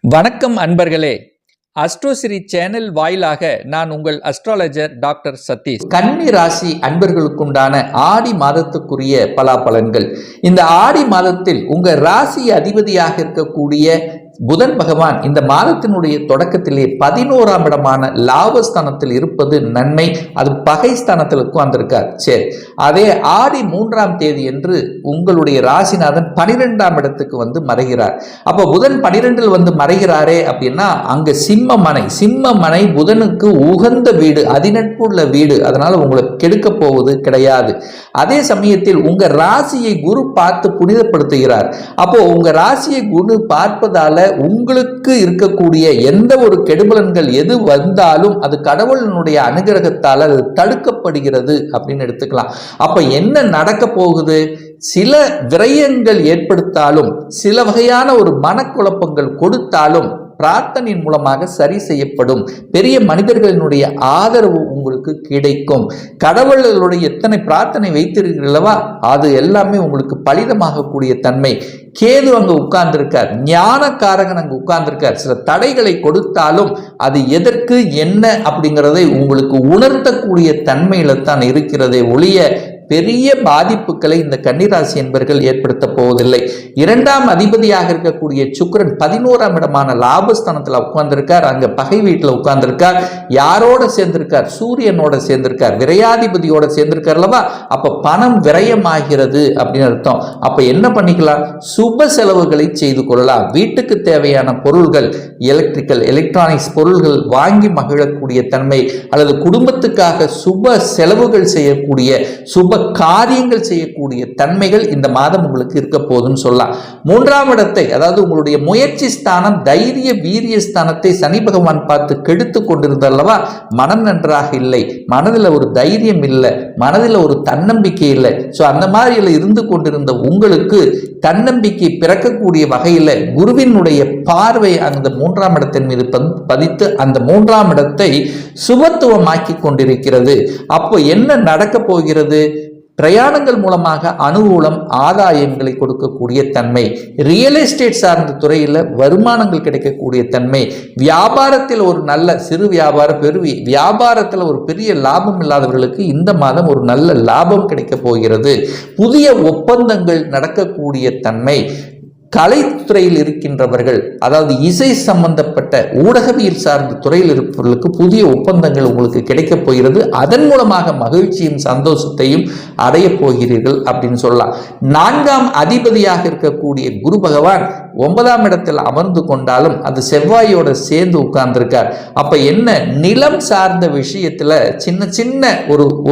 வணக்கம் அன்பர்களே, அஸ்ட்ரோசிரி சேனல் வாயிலாக நான் உங்கள் அஸ்ட்ராலஜர் டாக்டர் சதீஷ். கன்னி ராசி அன்பர்களுக்குண்டான ஆடி மாதத்துக்குரிய பலாபலன்கள். இந்த ஆடி மாதத்தில் உங்க ராசி அதிபதியாக இருக்கக்கூடிய புதன் பகவான் இந்த மாதத்தினுடைய தொடக்கத்திலே 11ஆம் இடமான லாபஸ்தானத்தில் இருப்பது நன்மை. அது பகை ஸ்தானத்தில் உட்கார்ந்திருக்கார். சரி, அதே ஆடி 3ஆம் தேதி என்று உங்களுடைய ராசிநாதன் 12ஆம் இடத்துக்கு வந்து மறைகிறார். அப்போ புதன் 12இல் வந்து மறைகிறாரே அப்படின்னா அங்க சிம்மமனை புதனுக்கு உகந்த வீடு, அதிநட்புள்ள வீடு. அதனால உங்களுக்கு கெடுக்க போவது கிடையாது. அதே சமயத்தில் உங்க ராசியை குரு பார்த்து புனிதப்படுத்துகிறார். அப்போ உங்க ராசியை குரு பார்ப்பதால உங்களுக்கு இருக்கக்கூடிய எந்த ஒரு கெடுபலன்கள் எது வந்தாலும் அது கடவுளினுடைய அனுகிரகத்தால் அது தடுக்கப்படுகிறது அப்படின்னு எடுத்துக்கலாம். அப்ப என்ன நடக்க போகுது? சில விரயங்கள் ஏற்படுத்தாலும், சில வகையான ஒரு மனக்குழப்பங்கள் கொடுத்தாலும் பிரார்த்தனையின் மூலமாக சரி செய்யப்படும். பெரிய மனிதர்களினுடைய ஆதரவு உங்களுக்கு கிடைக்கும். கடவுளுடைய எத்தனை பிரார்த்தனை வைத்திருக்கிறீர்களவா, அது எல்லாமே உங்களுக்கு பலிதமாகக்கூடிய தன்மை. கேது அங்க உட்கார்ந்திருக்கார், ஞானக்காரகன் அங்கு உட்கார்ந்திருக்கார். சில தடைகளை கொடுத்தாலும் அது எதற்கு என்ன அப்படிங்கிறதை உங்களுக்கு உணர்த்தக்கூடிய தன்மையில தான் இருக்கிறதே ஒழிய பெரிய பாதிப்புகளை இந்த கன்னிராசி என்பர்கள் ஏற்படுத்த போவதில்லை. 2ஆம் அதிபதியாக இருக்கக்கூடிய சுக்கிரன் 11ஆம் இடமான லாபஸ்தானத்தில் உட்கார்ந்திருக்கார். அங்க பகை வீட்டில் உட்கார்ந்திருக்கார். யாரோட சேர்ந்திருக்கார்? சூரியனோட சேர்ந்திருக்கார், விரையாதிபதியோட சேர்ந்திருக்கார் அல்லவா? அப்ப பணம் விரயமாகிறது அப்படின்னு அர்த்தம். அப்ப என்ன பண்ணிக்கலாம்? சுப செலவுகளை செய்து கொள்ளலாம். வீட்டுக்கு தேவையான பொருள்கள், எலக்ட்ரானிக்ஸ் பொருள்கள் வாங்கி மகிழக்கூடிய தன்மை, அல்லது குடும்பத்துக்காக சுப செலவுகள் செய்யக்கூடிய, சுப காரியங்கள் செய்யக்கூடிய தன்மைகள் இந்த மாதம் உங்களுக்கு இருக்க போதுன்னு சொல்லலாம். 3ஆம் இடத்தை, அதாவது உங்களுடைய முயற்சி ஸ்தானம், தைரிய வீரிய ஸ்தானத்தை சனி பகவான் பார்த்து கெடுத்து கொண்டிருந்தல்லவா? மனம் நன்றாக இல்லை, மனதில் ஒரு தைரியம் இல்லை, மனதில் ஒரு தன்னம்பிக்கை இல்லை. ஸோ அந்த மாதிரி இருந்து கொண்டிருந்த உங்களுக்கு தன்னம்பிக்கை பிறக்கக்கூடிய வகையில் குருவினுடைய பார்வை அந்த 3ஆம் இடத்தின் மீது பதித்து அந்த 3ஆம் இடத்தை சுபத்துவமாக்கி கொண்டிருக்கிறது. அப்போ என்ன நடக்க போகிறது? பிரயாணங்கள் மூலமாக அனுகூலம், ஆதாயங்களை கொடுக்கக்கூடிய தன்மை, ரியல் எஸ்டேட் சார்ந்த துறையில் வருமானங்கள் கிடைக்கக்கூடிய தன்மை, வியாபாரத்தில் ஒரு நல்ல சிறு வியாபார வியாபாரத்தில் ஒரு பெரிய லாபம் இல்லாதவர்களுக்கு இந்த மாதம் ஒரு நல்ல லாபம் கிடைக்க போகிறது. புதிய ஒப்பந்தங்கள் நடக்கக்கூடிய தன்மை. கலைத்துறையில் இருக்கின்றவர்கள், அதாவது இசை சம்பந்தப்பட்ட ஊடகவியல் சார்ந்த துறையில் இருப்பவர்களுக்கு புதிய ஒப்பந்தங்கள் உங்களுக்கு கிடைக்கப் போகிறது. அதன் மூலமாக மகிழ்ச்சியும் சந்தோஷத்தையும் அடைய போகிறீர்கள் அப்படின்னு சொல்லலாம். 4ஆம் அதிபதியாக இருக்கக்கூடிய குரு பகவான் 9ஆம் இடத்தில் அமர்ந்து கொண்டாலும் அது செவ்வாயோட சேர்ந்து உட்கார்ந்திருக்கார். அப்ப என்ன, நிலம் சார்ந்த விஷயத்துல சின்ன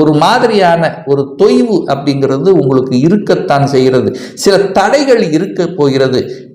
ஒரு மாதிரியான ஒரு தொய்வு அப்படிங்கிறது உங்களுக்கு இருக்கத்தான் செய்கிறது. சில தடைகள் இருக்க போகிறது.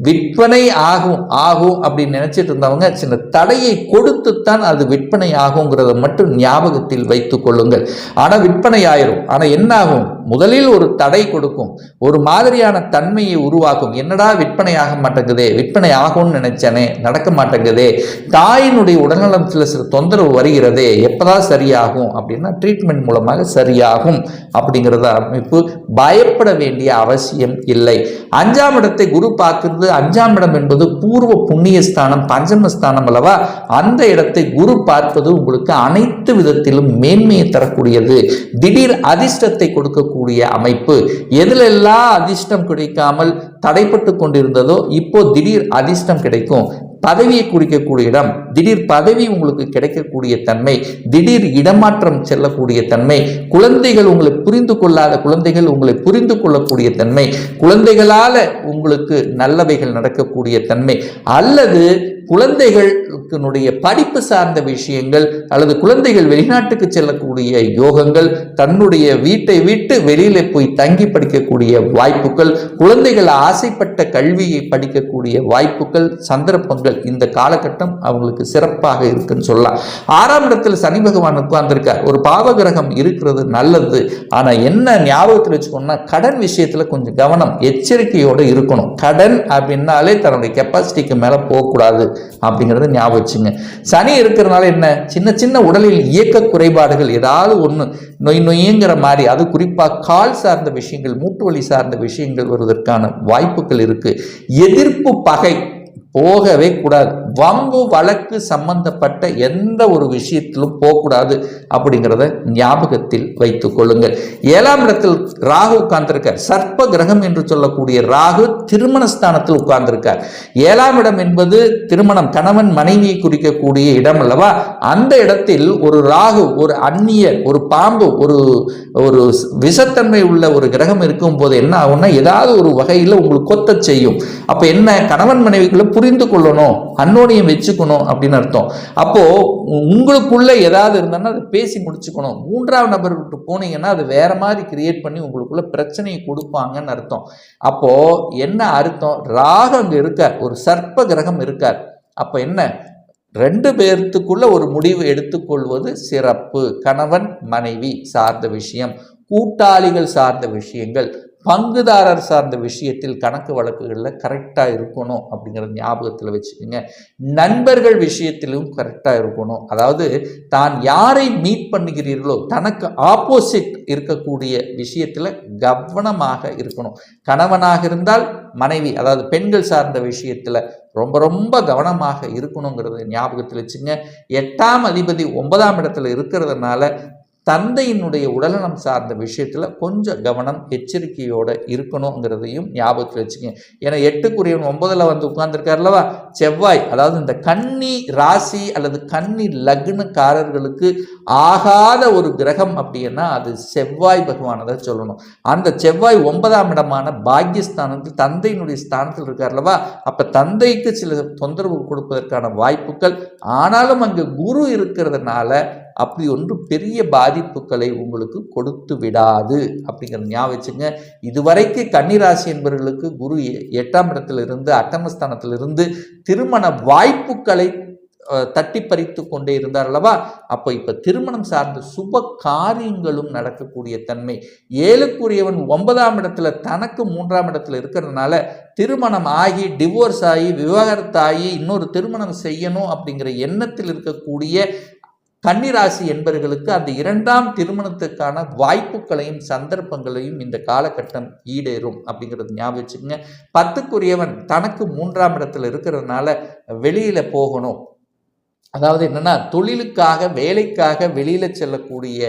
விற்பனை ஆகும் அப்படின்னு நினைச்சிட்டு இருந்தவங்க சில தடையை கொடுத்துத்தான் அது விற்பனை ஆகுங்கிறத மட்டும் ஞாபகத்தில் வைத்துக் கொள்ளுங்கள். ஆனா விற்பனை ஆயிரும். ஆனா என்ன ஆகும்? முதலில் ஒரு தடை கொடுக்கும், ஒரு மாதிரியான தன்மையை உருவாக்கும். என்னடா விற்பனை ஆக மாட்டேங்குதே, விற்பனை ஆகும்னு நினைச்சனே நடக்க மாட்டேங்குதே, தாயினுடைய உடல்நலத்தில் சில தொந்தரவு வருகிறதே, எப்பதான் சரியாகும் அப்படின்னா ட்ரீட்மெண்ட் மூலமாக சரியாகும் அப்படிங்கிறத அமைப்பு. பயப்பட வேண்டிய அவசியம் இல்லை. 5ஆம் இடத்தை குரு பார்க்கிறது. 5ஆம் இடம் என்பது பூர்வ புண்ணிய ஸ்தானம், பஞ்சமஸ்தானம் அல்லவா? அந்த இடத்தை குரு பார்ப்பது உங்களுக்கு அனைத்து விதத்திலும் மேன்மையை தரக்கூடியது. திடீர் அதிர்ஷ்டத்தை கொடுக்கக்கூடிய அமைப்பு. எதிலெல்லாம் அதிர்ஷ்டம் கிடைக்காமல் தடைப்பட்டு கொண்டிருந்ததோ இப்போ திடீர் அதிர்ஷ்டம் கிடைக்கும். பதவியை குறிக்கக்கூடிய இடம், திடீர் பதவி உங்களுக்கு கிடைக்கக்கூடிய தன்மை, திடீர் இடமாற்றம் செல்லக்கூடிய தன்மை, குழந்தைகள் உங்களை புரிந்து கொள்ளாத குழந்தைகள் உங்களை புரிந்து கொள்ளக்கூடிய தன்மை, குழந்தைகளால உங்களுக்கு நல்லவைகள் நடக்கக்கூடிய தன்மை, அல்லது குழந்தைகளுடைய படிப்பு சார்ந்த விஷயங்கள், அல்லது குழந்தைகள் வெளிநாட்டுக்கு செல்லக்கூடிய யோகங்கள், தன்னுடைய வீட்டை விட்டு வெளியில போய் தங்கி படிக்கக்கூடிய வாய்ப்புகள், குழந்தைகள் ஆசைப்பட்ட கல்வியை படிக்கக்கூடிய வாய்ப்புகள், சந்தர்ப்பங்கள் இந்த காலகட்டம் அவங்களுக்கு சிறப்பாக இருக்குன்னு சொல்லலாம். 6ஆம் இடத்தில் சனி பகவான் உட்கார்ந்திருக்கார். ஒரு பாவகிரகம் இருக்கிறது நல்லது. ஆனா என்ன ஞாபகத்தில் வச்சுக்கணும்னா, கடன் விஷயத்துல கொஞ்சம் கவனம், எச்சரிக்கையோடு இருக்கணும். கடன் அப்படின்னாலே தன்னுடைய கெப்பாசிட்டிக்கு மேல போகக்கூடாது அப்படிங்கறத ஞாபகம் வச்சுங்க. சனி இருக்கிறதுனால என்ன, சின்ன உடலில் இயக்க குறைபாடுகள் ஏதாவது ஒண்ணு நொய்ங்கிற மாதிரி, அது குறிப்பா கால் சார்ந்த விஷயங்கள், மூட்டு வலி சார்ந்த விஷயங்கள் வருவதற்கான வாய்ப்புகள் இருக்கு. எதிர்ப்பு பகை போகவே கூடாது. வம்பு வழக்கு சம்பந்தப்பட்ட எந்த ஒரு விஷயத்திலும் போகக்கூடாது அப்படிங்கிறத ஞாபகத்தில் வைத்துக் கொள்ளுங்கள். 7ஆம் இடத்தில் ராகு உட்கார்ந்திருக்கார். சர்ப்ப கிரகம் என்று சொல்லக்கூடிய ராகு திருமணஸ்தானத்தில் உட்கார்ந்திருக்கார். 7ஆம் இடம் என்பது திருமணம், கணவன் மனைவியை குறிக்கக்கூடிய இடம் அல்லவா? அந்த இடத்தில் ஒரு ராகு, ஒரு அந்நியர், ஒரு பாம்பு, ஒரு விஷத்தன்மை உள்ள ஒரு கிரகம் இருக்கும் போது என்ன ஆகும்னா ஏதாவது ஒரு வகையில் உங்களுக்கு கொத்த செய்யும். அப்ப என்ன, கணவன் மனைவிக்குள்ள புரிந்து கொள்ளணும், அன்னோனியம் வச்சுக்கணும் அப்படின்னு அர்த்தம். அப்போ உங்களுக்குள்ள ஏதாவது இருந்தாலும் அதை பேசி முடிச்சுக்கணும். 3ஆம் நபர்கிட்ட போனீங்கன்னா அது வேற மாதிரி கிரியேட் பண்ணி உங்களுக்குள்ள பிரச்சனையை கொடுப்பாங்கன்னு அர்த்தம். அப்போ என்ன அர்த்தம், ராகு அங்க இருக்கார், ஒரு சர்ப்ப கிரகம் இருக்கார். அப்ப என்ன, 2 பேர்த்துக்குள்ள ஒரு முடிவு எடுத்துக்கொள்வது சிறப்பு. கணவன் மனைவி சார்ந்த விஷயம், கூட்டாளிகள் சார்ந்த விஷயங்கள், பங்குதாரர் சார்ந்த விஷயத்தில் கணக்கு வழக்குகளில் கரெக்டாக இருக்கணும் அப்படிங்கிறத ஞாபகத்தில் வச்சுக்கோங்க. நண்பர்கள் விஷயத்திலும் கரெக்டாக இருக்கணும். அதாவது தான் யாரை மீட் பண்ணுகிறீர்களோ தனக்கு ஆப்போசிட் இருக்கக்கூடிய விஷயத்தில் கவனமாக இருக்கணும். கணவனாக இருந்தால் மனைவி, அதாவது பெண்கள் சார்ந்த விஷயத்தில் ரொம்ப ரொம்ப கவனமாக இருக்கணுங்கிறத ஞாபகத்தில் வச்சுங்க. 8ஆம் அதிபதி 9ஆம் இடத்துல இருக்கிறதுனால தந்தையினுடைய உடல்நலம் சார்ந்த விஷயத்தில் கொஞ்சம் கவனம் எச்சரிக்கையோடு இருக்கணுங்கிறதையும் ஞாபகத்தில் வச்சுக்கோங்க. ஏன்னா 8க்குரியவன் 9ல் வந்து உட்கார்ந்துருக்காருல்லவா, செவ்வாய். அதாவது இந்த கன்னி ராசி அல்லது கன்னி லக்னக்காரர்களுக்கு ஆகாத ஒரு கிரகம் அப்படின்னா அது செவ்வாய் பகவானதை சொல்லணும். அந்த செவ்வாய் 9ஆம் இடமான பாக்யஸ்தானத்தில் தந்தையினுடைய ஸ்தானத்தில் இருக்கார்லவா, அப்போ தந்தைக்கு சில தொந்தரவு கொடுப்பதற்கான வாய்ப்புகள். ஆனாலும் அங்கே குரு இருக்கிறதுனால அப்படி ஒன்று பெரிய பாதிப்புகளை உங்களுக்கு கொடுத்து விடாது அப்படிங்கிறத ஞாபகம் வச்சுங்க. இதுவரைக்கு கன்னிராசி என்பவர்களுக்கு குரு 8ஆம் இடத்திலிருந்து அட்டமஸ்தானத்திலிருந்து திருமண வாய்ப்புகளை தட்டி பறித்து கொண்டே இருந்தார் அல்லவா, அப்போ இப்போ திருமணம் சார்ந்த சுப காரியங்களும் நடக்கக்கூடிய தன்மை. 7க்குரியவன் 9ஆம் இடத்துல தனக்கு 3ஆம் இடத்துல இருக்கிறதுனால திருமணம் ஆகி டிவோர்ஸ் ஆகி விவாகரத்தாகி இன்னொரு திருமணம் செய்யணும் அப்படிங்கிற எண்ணத்தில் இருக்கக்கூடிய கன்னிராசி என்பவர்களுக்கு அந்த 2ஆம் திருமணத்துக்கான வாய்ப்புகளையும் சந்தர்ப்பங்களையும் இந்த காலகட்டம் ஈடேறும் அப்படிங்கிறது ஞாபகம் வச்சுக்கோங்க. 10க்குரியவன் தனக்கு 3ஆம் இடத்துல இருக்கிறதுனால வெளியில போகணும், அதாவது என்னன்னா தொழிலுக்காக வேலைக்காக வெளியில செல்லக்கூடிய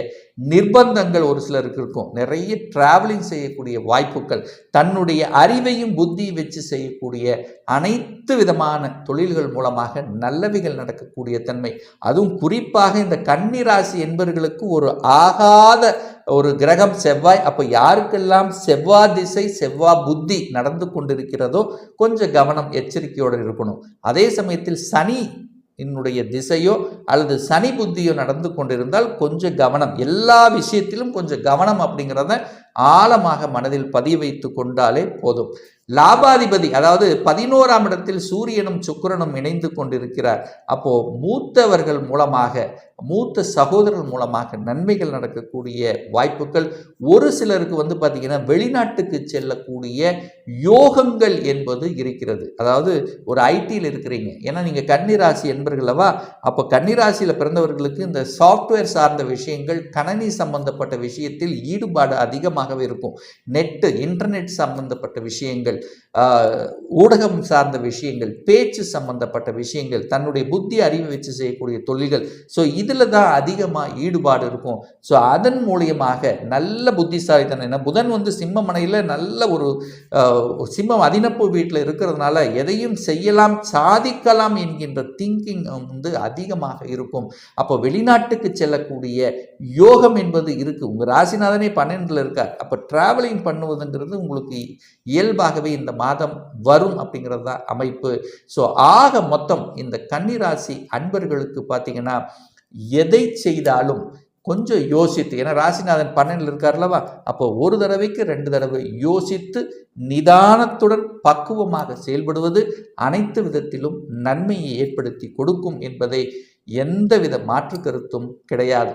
நிர்பந்தங்கள் ஒரு சிலருக்கு இருக்கும். நிறைய டிராவலிங் செய்யக்கூடிய வாய்ப்புகள், தன்னுடைய அறிவையும் புத்தியும் வச்சு செய்யக்கூடிய அனைத்து விதமான தொழில்கள் மூலமாக நல்லவைகள் நடக்கக்கூடிய தன்மை. அதுவும் குறிப்பாக இந்த கன்னிராசி என்பவர்களுக்கு ஒரு ஆகாத ஒரு கிரகம் செவ்வாய். அப்போ யாருக்கெல்லாம் செவ்வாய் திசை செவ்வாய் புத்தி நடந்து கொண்டிருக்கிறதோ கொஞ்சம் கவனம் எச்சரிக்கையோடு இருக்கணும். அதே சமயத்தில் சனி என்னுடைய திசையோ அல்லது சனி புத்தியோ நடந்து கொண்டிருந்தால் கொஞ்சம் கவனம், எல்லா விஷயத்திலும் கொஞ்சம் கவனம் அப்படிங்கிறத ஆழமாக மனதில் பதிய வைத்து கொண்டாலே போதும். லாபாதிபதி, அதாவது 11ஆம் இடத்தில் சூரியனும் சுக்கிரனும் இணைந்து கொண்டிருக்கிறார். அப்போ மூத்தவர்கள் மூலமாக, மூத்த சகோதரர்கள் மூலமாக நன்மைகள் நடக்கக்கூடிய வாய்ப்புகள். ஒரு சிலருக்கு பார்த்தீங்கன்னா வெளிநாட்டுக்கு செல்லக்கூடிய யோகங்கள் என்பது இருக்கிறது. அதாவது ஒரு ஐடியில் இருக்கிறீங்க, ஏன்னா நீங்கள் கன்னிராசி என்பர்களவா, அப்போ கன்னிராசியில் பிறந்தவர்களுக்கு இந்த சாஃப்ட்வேர் சார்ந்த விஷயங்கள், கணனி சம்பந்தப்பட்ட விஷயத்தில் ஈடுபாடு அதிகமாகவே இருக்கும். நெட்டு, இன்டர்நெட் சம்பந்தப்பட்ட விஷயங்கள், ஊடகம் சார்ந்த விஷயங்கள், பேச்சு சம்பந்தப்பட்ட விஷயங்கள், தன்னுடைய புத்தி அறிவு வச்சு செய்யக்கூடிய தொழில்கள். ஸோ இதில் தான் அதிகமாக ஈடுபாடு இருக்கும். ஸோ அதன் மூலியமாக நல்ல புத்திசாலித்தனம். ஏன்னா புதன் சிம்ம மனையில் நல்ல ஒரு சிம்மம் அதினப்பு வீட்டில் இருக்கிறதுனால எதையும் செய்யலாம், சாதிக்கலாம் என்கின்ற திங்கிங் அதிகமாக இருக்கும். அப்போ வெளிநாட்டுக்கு செல்லக்கூடிய யோகம் என்பது இருக்கு. உங்கள் ராசிநாதனே 12ல் இருக்கார். அப்போ டிராவலிங் பண்ணுவதுங்கிறது உங்களுக்கு இயல்பாகவே இந்த மாதம் வரும் அப்படிங்கிறது தான் அமைப்பு. ஸோ ஆக மொத்தம் இந்த கன்னிராசி அன்பர்களுக்கு பார்த்தீங்கன்னா எதை செய்தாலும் கொஞ்சம் யோசித்து, ஏன்னா ராசிநாதன் 12ல் இருக்கார்லவா, அப்போ ஒரு தடவைக்கு 2 தடவை யோசித்து நிதானத்துடன் பக்குவமாக செயல்படுவது அனைத்து விதத்திலும் நன்மையை ஏற்படுத்தி கொடுக்கும் என்பதை எந்தவித மாற்று கருத்தும் கிடையாது.